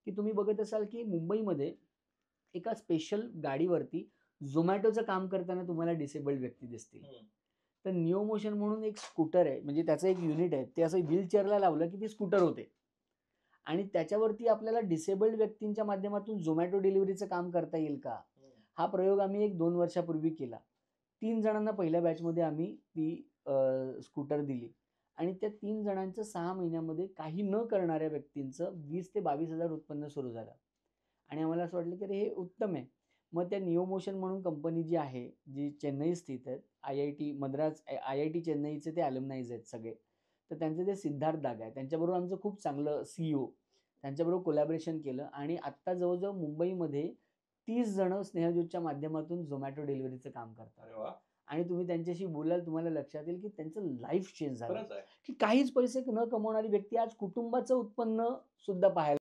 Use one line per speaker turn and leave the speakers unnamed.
की तुम्ही बघत असाल की मुंबईमध्ये एका स्पेशल गाडीवरती झोमॅटोचं काम करताना तुम्हाला डिसेबल्ड व्यक्ती दिसतील. तर निओ मोशन म्हणून एक स्कूटर आहे, म्हणजे त्याचं एक युनिट आहे. ते असं व्हीलचेअरला लावलं की ती स्कूटर होते आणि त्याच्यावरती आपल्याला डिसेबल्ड व्यक्तींच्या माध्यमातून झोमॅटो डिलिव्हरीचं काम करता येईल का? हा प्रयोग आम्ही 1-2 वर्षापूर्वी केला. 3 जणांना पहिल्या बॅचमध्ये आम्ही ती स्कूटर दिली आणि त्या 3 जणांचं 6 महिन्यामध्ये काही न करणाऱ्या व्यक्तींचं 20,000 ते 22,000 उत्पन्न सुरू झालं आणि आम्हाला असं वाटलं की अरे हे उत्तम आहे. मग त्या निओ मोशन म्हणून कंपनी जी आहे, जी चेन्नई स्थित आहे, IIT मद्रास, IIT चेन्नईचे ते अल्युमनाईज आहेत सगळे. तर त्यांचे ते सिद्धार्थ दागा आहे. त्यांच्याबरोबर आमचं खूप चांगलं CEO, त्यांच्याबरोबर कोलॅबोरेशन केलं आणि आत्ता जवळ-जवळ मुंबईमध्ये 30 जण स्नेहज्योतच्या माध्यमातून झोमॅटो डिलिव्हरीचं काम करतात.
अरे वाह!
आणि तुम्ही त्यांच्याशी बोलाल तुम्हाला लक्षात येईल की त्यांचं लाईफ चेंज झालं.
खरंच आहे.
की काहीच पैसे न कमवणारी व्यक्ती आज कुटुंबाचं उत्पन्न सुद्धा पाहायला